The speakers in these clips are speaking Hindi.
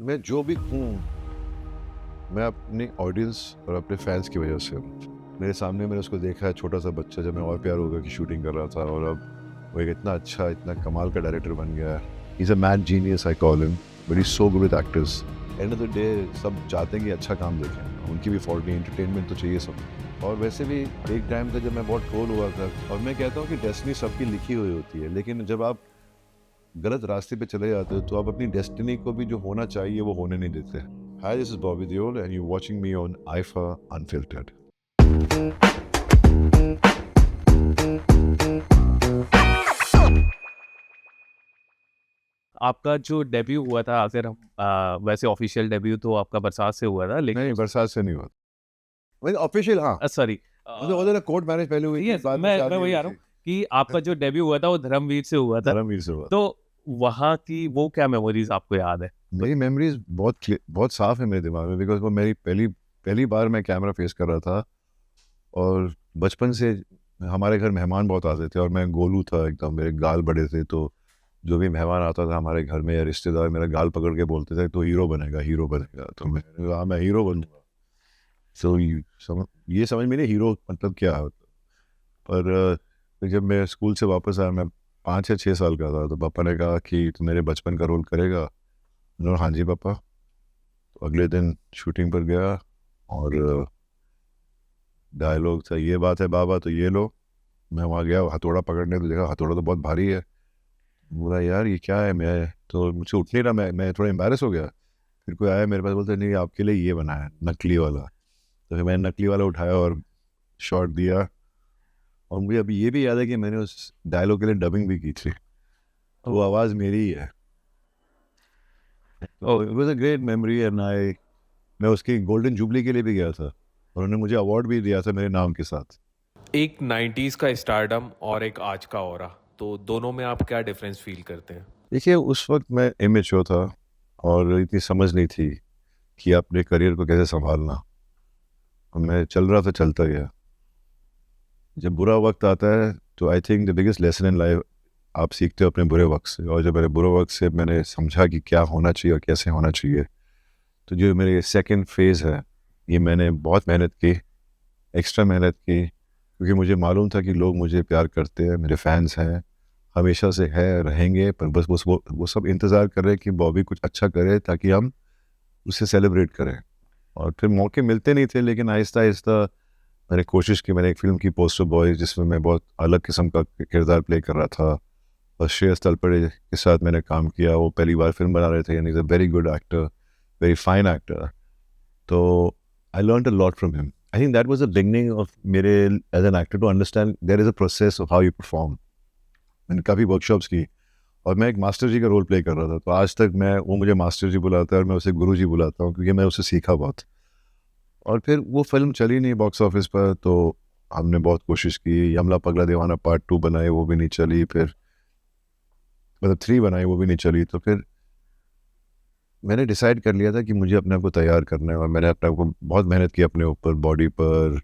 मैं जो भी हूँ, मैं अपनी ऑडियंस और अपने फैंस की वजह से हूँ। मेरे सामने मैंने उसको देखा है, छोटा सा बच्चा, जब मैं और प्यार होगा की शूटिंग कर रहा था, और अब वो एक इतना अच्छा, इतना कमाल का डायरेक्टर बन गया है। ही is a mad genius, I call him, but he is so good with actors. End of the day सब चाहते हैं कि अच्छा काम देखें, उनकी भी फॉल्ट नहीं, एंटरटेनमेंट तो चाहिए सबको। और वैसे भी एक टाइम था जब मैं बहुत ट्रोल हुआ था, और मैं कहता हूँ कि डेस्टिनी सबकी लिखी हुई होती है, लेकिन जब आप गलत रास्ते पे चले जाते हो तो आप अपनी डेस्टिनी को भी जो होना चाहिए वो होने नहीं देते। Hi, this is Bobby Deol and you watching me on IIFA unfiltered. आपका जो डेब्यू हुआ था, अगर हम वैसे ऑफिशियल डेब्यू तो आपका बरसात से हुआ था, लेकिन नहीं, बरसात से नहीं हुआ। वही ऑफिशियल, हाँ। सॉरी, मतलब वो ना कोर्ट मैरिज पहले हुई थी, यस, बाद में मैं शादी वही हुई आ रहा हूँ थी। कि आपका जो डेब्यू हुआ था वो धर्मवीर से हुआ था। धर्मवीर से हुआ। तो वहाँ की वो क्या मेमोरीज आपको याद है? मेरी मेमोरीज बहुत साफ है मेरे दिमाग में, बिकॉज वो मेरी पहली पहली बार मैं कैमरा फेस कर रहा था। और बचपन से हमारे घर मेहमान बहुत आते थे, और मैं गोलू था एकदम, मेरे गाल बड़े थे, तो जो भी मेहमान आता था हमारे घर में या रिश्तेदार, मेरा गाल पकड़ के बोलते थे तो हीरो बनेगा, हीरो बनेगा। तो मैंने कहा मैं हीरो बनूंगा। सो ये समझ में नहीं हीरो मतलब क्या होता। पर फिर जब मैं स्कूल से वापस आया, मैं 5 या 6 साल का था, तो पापा ने कहा कि तू मेरे बचपन का रोल करेगा। मैंने कहा हाँ जी पापा। तो अगले दिन शूटिंग पर गया, और डायलॉग था, ये बात है बाबा तो ये लो। मैं वहाँ गया हथौड़ा पकड़ने, तो देखा हथौड़ा तो बहुत भारी है। बोला यार ये क्या है, मैं तो मुझसे उठ नहीं रहा, मैं थोड़ा एम्बैरस हो गया। फिर कोई आया मेरे पास, बोलते नहीं आपके लिए ये बनाया है, नकली वाला। तो फिर मैंने नकली वाला उठाया और शॉट दिया। और मुझे अभी ये भी याद है कि मैंने उस डायलॉग के लिए डबिंग भी की थी, तो वो ओह, आवाज़ मेरी ही है। तो oh, it was a great memory. And मैं उसकी गोल्डन जुबली के लिए भी गया था, और उन्होंने मुझे अवार्ड भी दिया था मेरे नाम के साथ। एक 90s का स्टारडम और एक आज का ऑरा, तो दोनों में आप क्या डिफरेंस फील करते हैं? देखिए, उस वक्त मैं इमेच्योर था, और इतनी समझ नहीं थी कि अपने करियर को कैसे संभालना। और मैं चल रहा था, चलता गया। जब बुरा वक्त आता है तो I think the biggest lesson in life आप सीखते हो अपने बुरे वक्त से। और जब मेरे बुरे वक्त से मैंने समझा कि क्या होना चाहिए और कैसे होना चाहिए, तो जो मेरे सेकंड फेज़ है, ये मैंने बहुत मेहनत की, एक्स्ट्रा मेहनत की, क्योंकि मुझे मालूम था कि लोग मुझे प्यार करते हैं, मेरे फैंस हैं, हमेशा से है, रहेंगे। पर बस वो सब इंतज़ार कर रहे हैं कि बॉबी कुछ अच्छा करे ताकि हम उसे सेलिब्रेट करें। और फिर मौके मिलते नहीं थे, लेकिन आहिस्ता आहिस्ता मैंने कोशिश की। मैंने एक फ़िल्म की, पोस्टर बॉय, जिसमें मैं बहुत अलग किस्म का किरदार प्ले कर रहा था, और श्रेयस तलपड़े के साथ मैंने काम किया। वो पहली बार फ़िल्म बना रहे थे, and is a very good actor, very fine actor. तो I learned a lot from him. I think that was the beginning of मेरे as an actor to understand there is a process of how you perform. मैंने काफ़ी वर्कशॉप्स की, और मैं एक मास्टर जी का रोल प्ले कर रहा था। तो आज तक मैं, वो मुझे मास्टर जी बुलाता है और मैं उसे गुरु जी बुलाता हूँ, क्योंकि मैं उससे सीखा बहुत। और फिर वो फ़िल्म चली नहीं बॉक्स ऑफिस पर, तो हमने बहुत कोशिश की। यमला पगला दीवाना पार्ट 2 बनाई, वो भी नहीं चली। फिर मतलब 3 बनाई, वो भी नहीं चली। तो फिर मैंने डिसाइड कर लिया था कि मुझे अपने आप को तैयार करना है, और मैंने अपने आप को बहुत मेहनत की अपने ऊपर, बॉडी पर,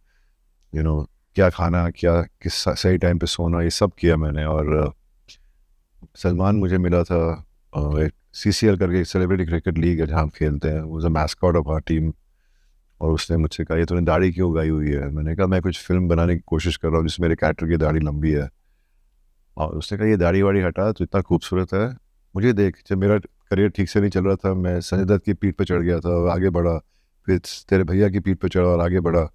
क्या खाना, क्या किस सही टाइम पे सोना, ये सब किया मैंने। और सलमान मुझे मिला था, एक CCL करके एक सेलिब्रिटी क्रिकेट लीग है जहाँ हम खेलते हैं, वो मैस्कॉट ऑफ आवर टीम। और उसने मुझसे कहा ये तूने दाढ़ी क्यों उगाई हुई है? मैंने कहा मैं कुछ फिल्म बनाने की कोशिश कर रहा हूँ जिसमें मेरे कैरेक्टर की दाढ़ी लंबी है। और उसने कहा ये दाढ़ी वाड़ी हटा, तो इतना खूबसूरत है, मुझे देख। जब मेरा करियर ठीक से नहीं चल रहा था, मैं संजय दत्त की पीठ पर चढ़ गया था और आगे बढ़ा। फिर तेरे भैया की पीठ पर चढ़ा और आगे बढ़ा।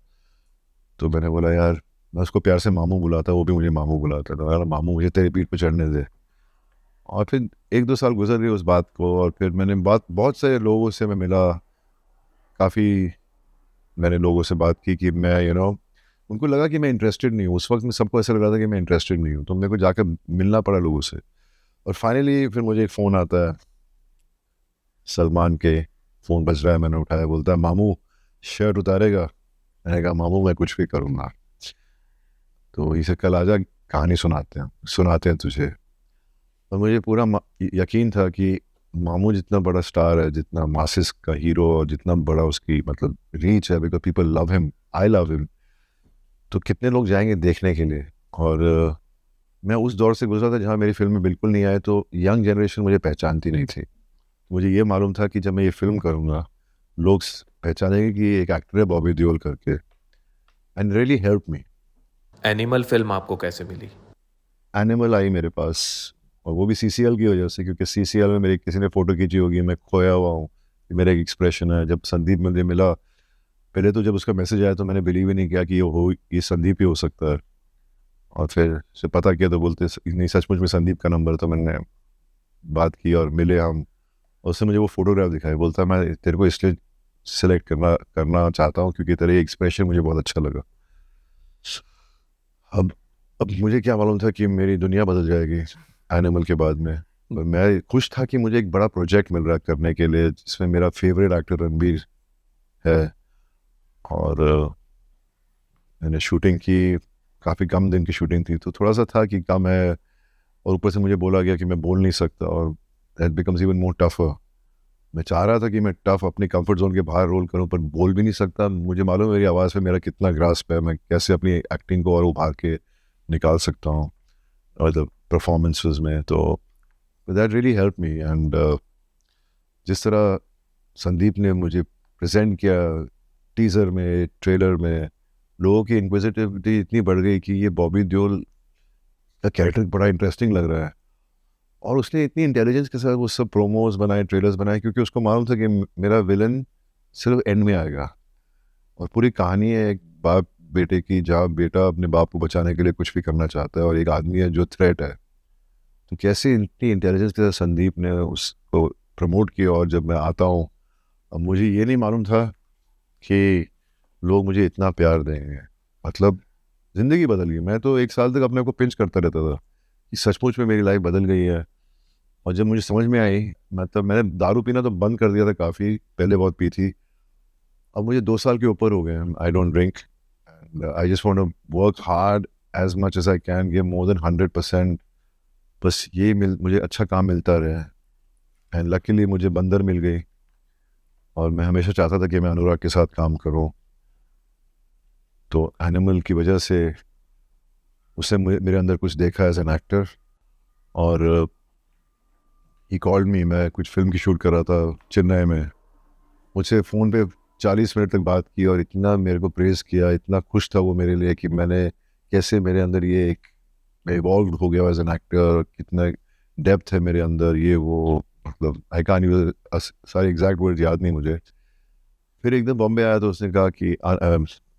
तो मैंने बोला यार, मैं उसको प्यार से मामू बुलाता, वो भी मुझे मामू बुलाता, तो यार मामू मुझे तेरी पीठ पर चढ़ने दे। और फिर 1-2 साल गुजर गए उस बात को, और फिर मैंने बहुत से लोगों से मैं मिला, काफ़ी मैंने लोगों से बात की कि मैं उनको लगा कि मैं इंटरेस्टेड नहीं हूँ। उस वक्त में सबको ऐसा लग रहा था कि मैं इंटरेस्टेड नहीं हूँ, तो मेरे को जाकर मिलना पड़ा लोगों से। और फाइनली फिर मुझे एक फ़ोन आता है, सलमान के। फ़ोन बज रहा है, मैंने उठाया, बोलता है मामू शर्ट उतारेगा? मैंने कहा मामू मैं कुछ भी करूँगा। तो इसे कल आजा, कहानी सुनाते हैं तुझे। और मुझे पूरा यकीन था कि मामू जितना बड़ा स्टार है, जितना मासिस का हीरो, और जितना बड़ा उसकी मतलब रीच है, because people love him, I love him, तो कितने लोग जाएंगे देखने के लिए। और मैं उस दौर से गुजरा था जहाँ मेरी फिल्में बिल्कुल नहीं आए, तो यंग जनरेशन मुझे पहचानती नहीं थी। मुझे ये मालूम था कि जब मैं ये फिल्म करूँगा लोग पहचानेंगे कि एक एक्टर है बॉबी देओल करके, and really help me. Animal film आपको कैसे मिली? एनिमल आई मेरे पास, और वो भी सीसीएल की वजह से, क्योंकि सीसीएल में मेरी किसी ने फ़ोटो खींची होगी, मैं खोया हुआ हूँ, ये मेरा एक एक्सप्रेशन है। जब संदीप मुझे मिला, पहले तो जब उसका मैसेज आया तो मैंने बिलीव ही नहीं किया कि ये संदीप ही हो सकता है, और फिर से पता किया तो बोलते नहीं सचमुच में संदीप का नंबर। तो मैंने बात की और मिले हम, और उसने मुझे वो फोटोग्राफ दिखाई, बोलता मैं तेरे को इसलिए सिलेक्ट करना चाहता हूँ क्योंकि तेरा एक्सप्रेशन मुझे बहुत अच्छा लगा। अब मुझे क्या मालूम था कि मेरी दुनिया बदल जाएगी एनिमल के बाद में। और मैं खुश था कि मुझे एक बड़ा प्रोजेक्ट मिल रहा है करने के लिए, जिसमें मेरा फेवरेट एक्टर रणबीर है, और मैंने शूटिंग की, काफ़ी कम दिन की शूटिंग थी, तो थोड़ा सा था कि कम है, और ऊपर से मुझे बोला गया कि मैं बोल नहीं सकता, और that becomes even more tougher. मैं चाह रहा था कि मैं टफ अपने कंफर्ट जोन के बाहर रोल करूं, पर बोल भी नहीं सकता। मुझे मालूम है मेरी आवाज़ पे मेरा कितना ग्रास्प है, मैं कैसे अपनी एक्टिंग को और उभार के निकाल सकता हूँ और द परफॉर्मेंसेस में। तो that really help me, and जिस तरह संदीप ने मुझे प्रेजेंट किया टीज़र में, ट्रेलर में, लोगों की इंक्विजिटिविटी इतनी बढ़ गई कि ये बॉबी देओल का कैरेक्टर बड़ा इंटरेस्टिंग लग रहा है। और उसने इतनी इंटेलिजेंस के साथ वो सब प्रोमोज बनाए, ट्रेलर्स बनाए, क्योंकि उसको मालूम था कि मेरा विलन सिर्फ एंड में आएगा, और पूरी कहानी है एक बाप बेटे की, जहाँ बेटा अपने बाप को बचाने के लिए कुछ भी करना चाहता है और एक आदमी है जो थ्रेट है। तो कैसे इतनी इंटेलिजेंस के साथ संदीप ने उसको प्रमोट किया, और जब मैं आता हूँ, अब मुझे ये नहीं मालूम था कि लोग मुझे इतना प्यार देंगे। मतलब ज़िंदगी बदल गई। मैं तो 1 साल तक अपने आप को पिंच करता रहता था कि सचमुच में मेरी लाइफ बदल गई है। और जब मुझे समझ में आई, मतलब मैंने दारू पीना तो बंद कर दिया था काफ़ी, पहले बहुत पी थी, अब मुझे 2 साल के ऊपर हो गए हैं। I don't drink, and I just want to work hard as much as I can, give more than 100%। बस ये मुझे अच्छा काम मिलता रहे, एंड लकीली मुझे बंदर मिल गई, और मैं हमेशा चाहता था कि मैं अनुराग के साथ काम करूं। तो एनिमल की वजह से उसने मेरे अंदर कुछ देखा एज एन एक्टर, और ही कॉल्ड मी। मैं कुछ फिल्म की शूट कर रहा था चेन्नई में, मुझसे फ़ोन पे 40 मिनट तक बात की, और इतना मेरे को प्रेज़ किया, इतना खुश था वो मेरे लिए कि मैंने कैसे मेरे अंदर ये एक, मैं इवॉल्व हो गया एज एन एक्टर, कितना डेप्थ है मेरे अंदर, ये वो, मतलब आई कांट इवन, सारे एग्जैक्ट वर्ड याद नहीं मुझे। फिर एक दिन बॉम्बे आया तो उसने कहा कि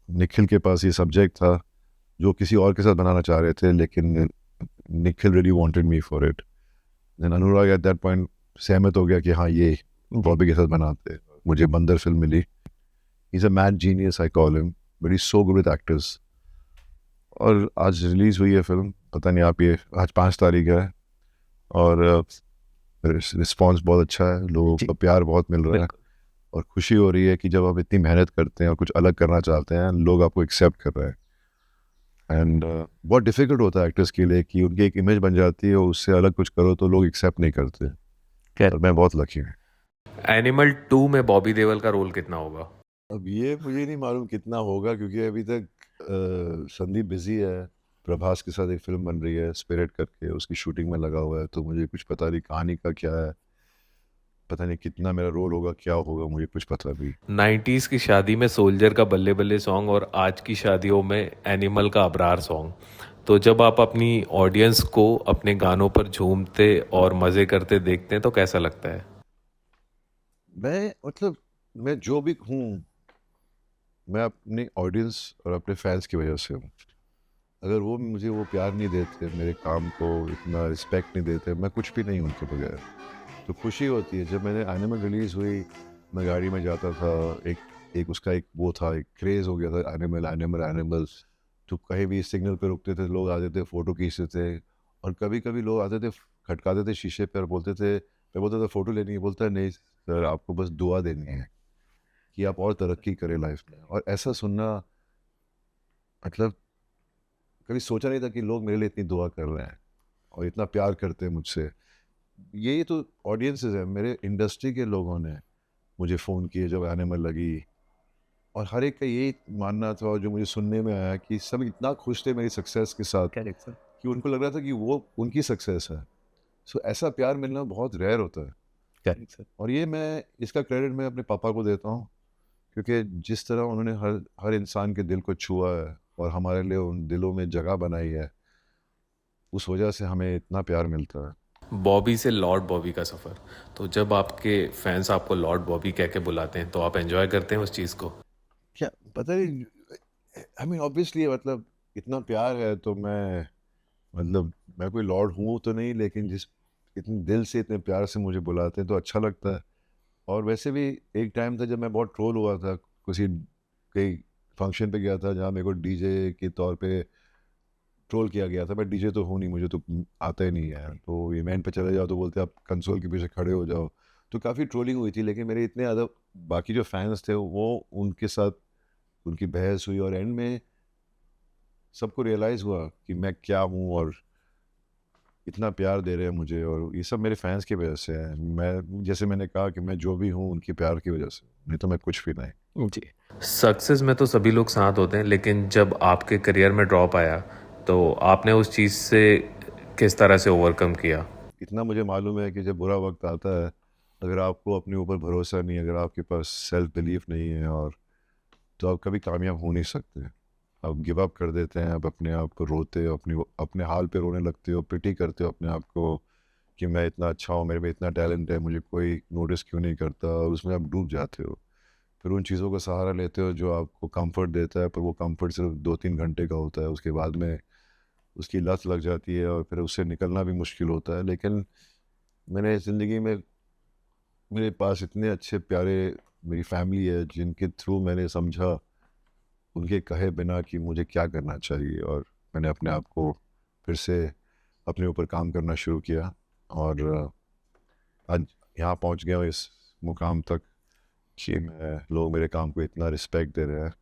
निखिल के पास ये सब्जेक्ट था जो किसी और के साथ बनाना चाह रहे थे, लेकिन Nikhil really wanted me for it. Then Anurag at that point सहमत हो गया कि हाँ ये बॉबी के साथ बनाते। मुझे बंदर फिल्म मिली। He is a mad genius I call him, but he so good with actors. और आज रिलीज़ हुई है फिल्म, पता नहीं आप, ये आज 5 तारीख है, और रिस्पॉन्स बहुत अच्छा है, लोगों जी, का प्यार बहुत मिल रहा है, बिल्कुल। और खुशी हो रही है कि जब आप इतनी मेहनत करते हैं और कुछ अलग करना चाहते हैं, लोग आपको एक्सेप्ट कर रहे हैं। एंड बहुत डिफ़िकल्ट होता है एक्टर्स के लिए कि उनकी एक इमेज बन जाती है और उससे अलग कुछ करो तो लोग एक्सेप्ट नहीं करते, और मैं बहुत लकी हूँ। एनिमल 2 में बॉबी देओल का रोल कितना होगा? अब ये मुझे नहीं मालूम कितना होगा, क्योंकि अभी तक संदीप बिजी है, प्रभास के साथ एक फिल्म बन रही है स्पिरिट करके, उसकी शूटिंग में लगा हुआ है, तो मुझे कुछ पता नहीं कहानी का क्या है, पता नहीं कितना मेरा रोल होगा, क्या होगा, मुझे कुछ पता भी। 90s की शादी में सोल्जर का बल्ले बल्ले सॉन्ग और आज की शादियों में एनिमल का अबरार सॉन्ग, तो जब आप अपनी ऑडियंस को अपने गानों पर झूमते और मज़े करते देखते हैं तो कैसा लगता है? मैं मतलब मैं जो भी हूँ, मैं अपनी ऑडियंस और अपने फैंस की वजह से हूँ। अगर वो मुझे वो प्यार नहीं देते, मेरे काम को इतना रिस्पेक्ट नहीं देते, मैं कुछ भी नहीं हूँ उनके बगैर। तो खुशी होती है जब मैंने एनिमल रिलीज़ हुई, मैं गाड़ी में जाता था, एक एक उसका एक वो था, एक क्रेज़ हो गया था, एनिमल एनिमल एनिमल। तो कहीं भी सिग्नल पे रुकते थे, लोग आते थे, फ़ोटो खींचते थे, और कभी-कभी लोग आते थे, खटकाते थे शीशे पे और बोलते थे, मैं बोलता था फ़ोटो लेनी है, बोलता है नहीं सर, आपको बस दुआ देनी है कि आप और तरक्की करें लाइफ में। और ऐसा सुनना, मतलब कभी सोचा नहीं था कि लोग मेरे लिए इतनी दुआ कर रहे हैं और इतना प्यार करते हैं मुझसे। ये तो ऑडियंसेस है, मेरे इंडस्ट्री के लोगों ने मुझे फ़ोन किए जब एनिमल लगी, और हर एक का यही मानना था, और जो मुझे सुनने में आया कि सब इतना खुश थे मेरी सक्सेस के साथ करेक्ट सर। कि उनको लग रहा था कि वो उनकी सक्सेस है। सो ऐसा प्यार मिलना बहुत रेयर होता है। Correct sir. और ये मैं इसका क्रेडिट मैं अपने पापा को देता हूँ, क्योंकि जिस तरह उन्होंने हर हर इंसान के दिल को छुआ है और हमारे लिए उन दिलों में जगह बनाई है, उस वजह से हमें इतना प्यार मिलता है। बॉबी से लॉर्ड बॉबी का सफ़र, तो जब आपके फैंस आपको लॉर्ड बॉबी कह के बुलाते हैं तो आप एंजॉय करते हैं उस चीज़ को? क्या पता नहीं, आई मीन ऑब्वियसली मतलब इतना प्यार है तो मैं कोई लॉर्ड हूँ तो नहीं, लेकिन जिस इतने दिल से इतने प्यार से मुझे बुलाते हैं तो अच्छा लगता है। और वैसे भी एक टाइम था जब मैं बहुत ट्रोल हुआ था, किसी कहीं फंक्शन पे गया था जहाँ मेरे को डीजे के तौर पे ट्रोल किया गया था। मैं डीजे तो हूँ नहीं, मुझे तो आता ही नहीं है। तो इवेंट पे चले जाओ तो बोलते आप कंसोल के पीछे खड़े हो जाओ। तो काफ़ी ट्रोलिंग हुई थी, लेकिन मेरे इतने ज़्यादा बाकी जो फैंस थे वो उनके साथ उनकी बहस हुई और एंड में सबको रियलाइज़ हुआ कि मैं क्या हूँ और इतना प्यार दे रहे हैं मुझे, और ये सब मेरे फैंस की वजह से है। मैं जैसे मैंने कहा कि मैं जो भी हूँ उनके प्यार की वजह से, नहीं तो मैं कुछ भी नहीं। जी। सक्सेस में तो सभी लोग साथ होते हैं, लेकिन जब आपके करियर में ड्रॉप आया तो आपने उस चीज़ से किस तरह से ओवरकम किया? इतना मुझे मालूम है कि जब बुरा वक्त आता है, अगर आपको अपने ऊपर भरोसा नहीं, अगर आपके पास सेल्फ बिलीफ नहीं है, और तो आप कभी कामयाब हो नहीं सकते। आप गिव अप कर देते हैं, आप अपने आप को रोते हो, अपने हाल पे रोने लगते हो, पिटी करते हो अपने आप को कि मैं इतना अच्छा हूँ, मेरे में इतना टैलेंट है, मुझे कोई नोटिस क्यों नहीं करता, और उसमें आप डूब जाते हो। फिर उन चीज़ों का सहारा लेते हो जो आपको कंफर्ट देता है, पर वो कंफर्ट सिर्फ 2-3 घंटे का होता है। उसके बाद में उसकी लत लग जाती है और फिर उससे निकलना भी मुश्किल होता है। लेकिन मैंने ज़िंदगी में, मेरे पास इतने अच्छे प्यारे मेरी फैमिली है जिनके थ्रू मैंने समझा उनके कहे बिना कि मुझे क्या करना चाहिए, और मैंने अपने आप को फिर से अपने ऊपर काम करना शुरू किया, और आज यहाँ पहुँच गया हूँ इस मुकाम तक कि मैं लोग मेरे काम को इतना रिस्पेक्ट दे रहे हैं।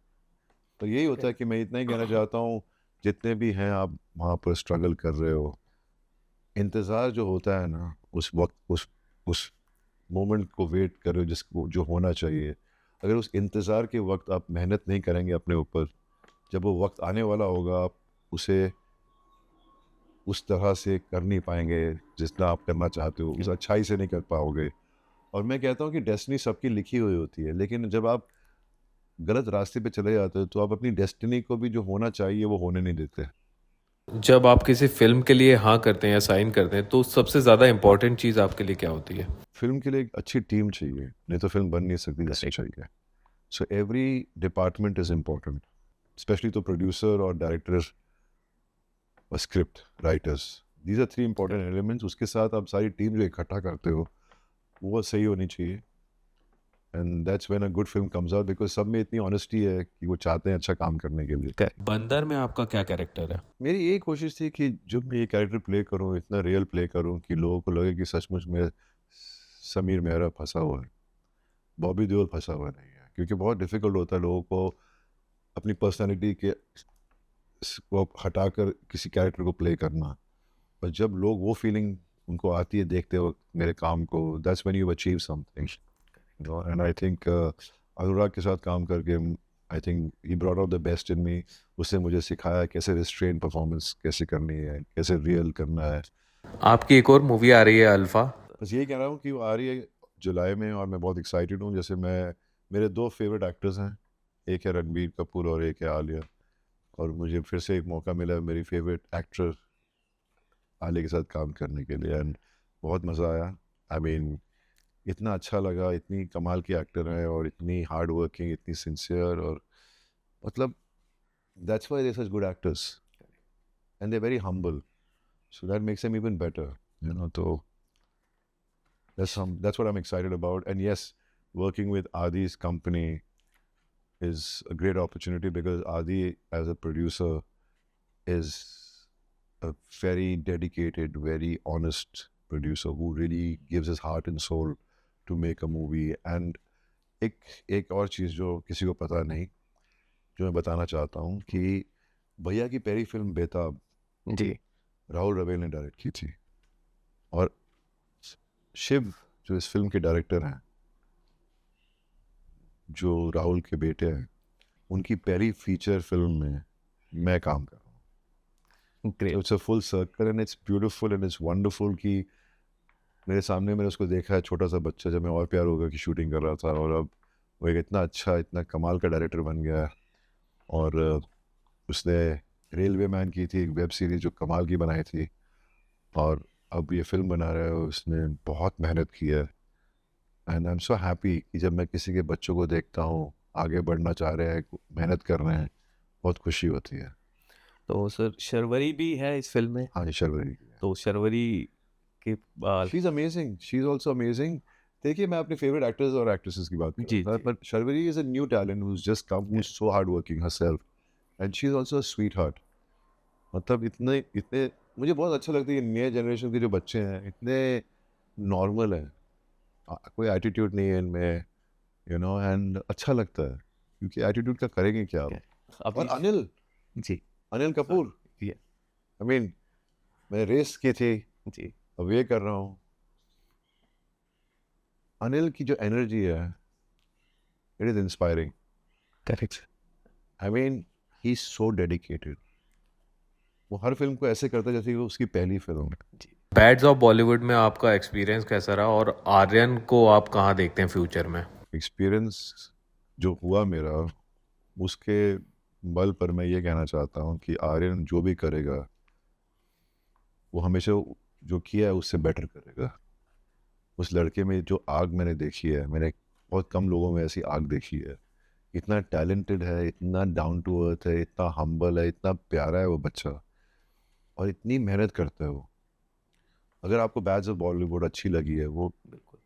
तो यही होता है कि मैं इतना ही कहना चाहता हूँ, जितने भी हैं आप वहाँ पर स्ट्रगल कर रहे हो, इंतज़ार जो होता है ना, उस वक्त उस मोमेंट को वेट कर रहे हो जिसको जो होना चाहिए। अगर उस इंतज़ार के वक्त आप मेहनत नहीं करेंगे अपने ऊपर, जब वो वक्त आने वाला होगा आप उसे उस तरह से कर नहीं पाएंगे जितना आप करना चाहते हो, उस अच्छाई से नहीं कर पाओगे। और मैं कहता हूँ कि डेस्टिनी सबकी लिखी हुई होती है, लेकिन जब आप गलत रास्ते पे चले जाते हो तो आप अपनी डेस्टिनी को भी जो होना चाहिए वो होने नहीं देते। जब आप किसी फिल्म के लिए हाँ करते हैं या साइन करते हैं तो सबसे ज़्यादा इम्पोर्टेंट चीज़ आपके लिए क्या होती है? फिल्म के लिए एक अच्छी टीम चाहिए, नहीं तो फिल्म बन नहीं सकती जैसे चाहिए। So every department is important, specially तो प्रोड्यूसर और डायरेक्टर और script writers, these are 3 important elements. उसके साथ आप सारी टीम जो इकट्ठा करते हो वो सही होनी चाहिए, and that's when a good film comes out, because सब में इतनी ऑनेस्टी है कि वो चाहते हैं अच्छा काम करने के लिए। बंदर में आपका क्या कैरेक्टर है? मेरी यही कोशिश थी कि जब मैं ये कैरेक्टर प्ले करूँ, इतना रियल प्ले करूँ कि लोगों को लगे कि सचमुच में समीर मेहरा फंसा हुआ है, बॉबी देओल फंसा हुआ नहीं है। क्योंकि बहुत डिफिकल्ट होता है लोगों को अपनी पर्सनालिटी के को हटाकर किसी कैरेक्टर को प्ले करना, पर जब लोग वो फीलिंग उनको आती है देखते वक्त मेरे काम को, that's when you achieve something. And I think Anurag के साथ काम करके I think he brought out the best in me. उसने मुझे सिखाया कैसे रिस्ट्रेन परफॉर्मेंस कैसे करनी है, कैसे रियल करना है। आपकी एक और मूवी आ रही है अल्फा। बस यही कह रहा हूँ कि वो आ रही है जुलाई में, और मैं बहुत एक्साइटेड हूँ। जैसे मेरे 2 फेवरेट एक्टर्स हैं, एक है रणबीर कपूर और एक है आलिया, और मुझे फिर से एक मौका मिला है मेरी फेवरेट एक्टर आलिया के साथ काम करने के लिए, एंड बहुत मज़ा आया। आई मीन इतना अच्छा लगा, इतनी कमाल की एक्टर है और इतनी हार्ड वर्किंग, इतनी सिंसियर, और मतलब that's why they such good actors and they very humble, so that makes them even better, you know. तो that's what I'm excited about. And yes, working with Adi's company is a great opportunity because Adi as a producer is a very dedicated, very honest producer who really gives his heart and soul to make a movie. And एक और चीज़ जो किसी को पता नहीं, जो मैं बताना चाहता हूँ कि भैया की पहली फिल्म बेताब जी। राहुल रवेल ने डायरेक्ट की थी, और शिव जो इस फिल्म के डायरेक्टर हैं, जो राहुल के बेटे हैं, उनकी पहली फीचर फिल्म में मैं काम कर रहा हूँ। Great. It's a full circle and it's beautiful and it's wonderful कि मेरे सामने मैंने उसको देखा है, छोटा सा बच्चा, जब मैं और प्यार होगा की शूटिंग कर रहा था, और अब वो एक इतना अच्छा, इतना कमाल का डायरेक्टर बन गया है। और उसने रेलवे मैन की थी एक वेब सीरीज जो कमाल की बनाई थी, और अब ये फिल्म बना रहा है। उसने बहुत मेहनत की है, and I am so happy कि जब मैं किसी के बच्चों को देखता हूँ आगे बढ़ना चाह रहे हैं, मेहनत कर रहे हैं, बहुत खुशी होती है। तो सर शर्वरी भी है इस फिल्म में, हाँ जी, शर्वरी। तो शर्वरी के she is amazing, she is also amazing. देखिए, मैं अपने फेवरेट एक्टर्स और एक्ट्रेसेस की बात कर जी, रहा था, जी। पर Sharvari is a new talent who is just come, who is so hard working herself, and she is also a sweet heart. मतलब इतने इतने मुझे बहुत अच्छा लगता है कि नए जनरेशन के जो बच्चे हैं इतने नॉर्मल हैं, कोई एटीट्यूड नहीं है इनमें, यू नो, एंड अच्छा लगता है, क्योंकि एटीट्यूड का करेंगे क्या आप। और अभी अनिल जी, अनिल कपूर, ये आई मीन, मैं रेस की थी, जी, अब ये कर रहा हूँ। अनिल की जो एनर्जी है, it is inspiring. Correct. I mean, he is so dedicated. वो हर फिल्म को ऐसे करता है जैसे कि वो उसकी पहली फिल्म है। बैड्स ऑफ बॉलीवुड में आपका एक्सपीरियंस कैसा रहा और आर्यन को आप कहाँ देखते हैं फ्यूचर में? एक्सपीरियंस जो हुआ मेरा, उसके बल पर मैं ये कहना चाहता हूँ कि आर्यन जो भी करेगा, वो हमेशा जो किया है उससे बेटर करेगा। उस लड़के में जो आग मैंने देखी है, मैंने बहुत कम लोगों में ऐसी आग देखी है। इतना टैलेंटेड है, इतना डाउन टू अर्थ है, इतना हम्बल है, इतना प्यारा है वो बच्चा, और इतनी मेहनत करता है वो। अगर आपको बैड्स ऑफ बॉलीवुड अच्छी लगी है, वो बिल्कुल।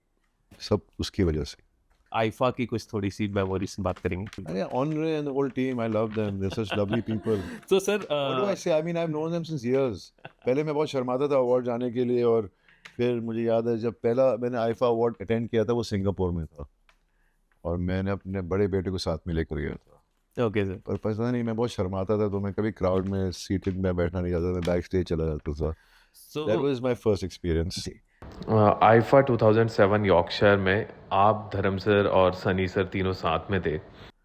सब उसकी वजह से। आइफा की कुछ थोड़ी सी मेमोरीज बात करेंगे। अरे ऑनरे and the whole team, I love them, they such lovely people. तो sir what do I say, I mean, I have known them since years. पहले मैं बहुत शर्माता था अवार्ड जाने के लिए, और फिर मुझे याद है जब पहला मैंने आईफा अवार्ड अटेंड किया था, वो सिंगापुर में था, और मैंने अपने बड़े बेटे को साथ में लेकर गया था। Okay sir. पर पता नहीं, मैं बहुत शर्माता था, तो मैं कभी क्राउड में सीटेड में बैठना नहीं चाहता था, बैक स्टेज चला जाता था। So that was my first experience. जी, आईफा 2007 यॉर्कशायर में आप, धर्म सर और सनी सर तीनों साथ में थे।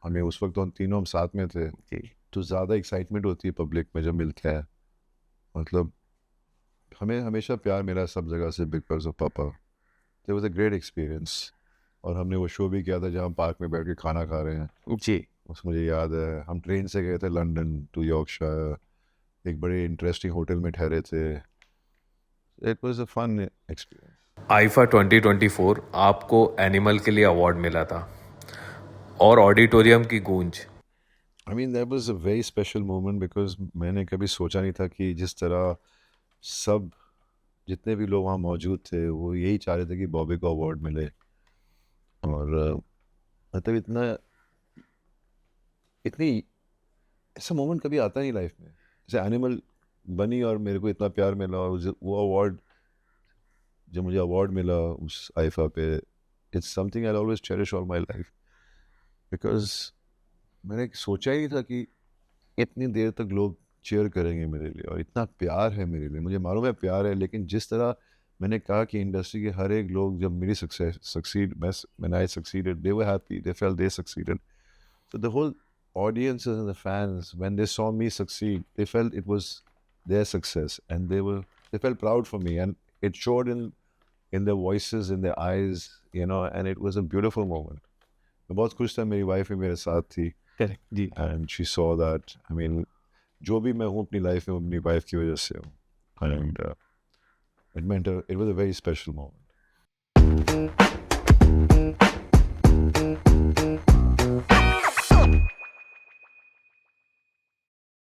हमें उस वक्त हम तीनों साथ में थे, जी, तो ज़्यादा एक्साइटमेंट होती है पब्लिक में जब मिलते हैं। मतलब हमें हमेशा प्यार मिला सब जगह से, बिकॉज ऑफ पापा। There was a great experience. और हमने वो शो भी किया था जहाँ पार्क में बैठ के खाना खा रहे हैं। जी। उस मुझे याद है, हम ट्रेन से गए थे लंदन टू यॉर्कशायर, एक बड़े इंटरेस्टिंग होटल में ठहरे थे। It was a fun experience. IIFA 2024 आपको एनिमल के लिए अवार्ड मिला था और ऑडिटोरियम की गूंज। I mean, that was a very special moment, because मैंने कभी सोचा नहीं था कि जिस तरह सब, जितने भी लोग वहाँ मौजूद थे, वो यही चाह रहे थे कि बॉबी को अवार्ड मिले। और मतलब इतना इतनी ऐसा मोमेंट कभी आता नहीं लाइफ में, जैसे एनिमल बनी और मेरे को इतना प्यार मिला, और वो अवार्ड, जब मुझे अवार्ड मिला उस आईफा पे, it's something I always cherish all my life. Because मैंने सोचा ही नहीं था कि इतनी देर तक लोग चेयर करेंगे मेरे लिए, और इतना प्यार है मेरे लिए। मुझे मालूम है प्यार है, लेकिन जिस तरह मैंने कहा कि इंडस्ट्री के हर एक लोग जब मेरी succeed when I succeeded, they were happy, they felt they succeeded. So the whole audiences and the fans, when they saw me succeed, they felt it was their success, and they felt proud for me, and it showed in their voices, in their eyes, you know, and it was a beautiful moment. मैं बहुत खुश था, मेरी वाइफ भी मेरे साथ थी, करेक्ट जी। and she saw that. I mean, जो भी मैं हूँ अपनी लाइफ में, अपनी वाइफ की वजह से हूँ, and it was a very special moment.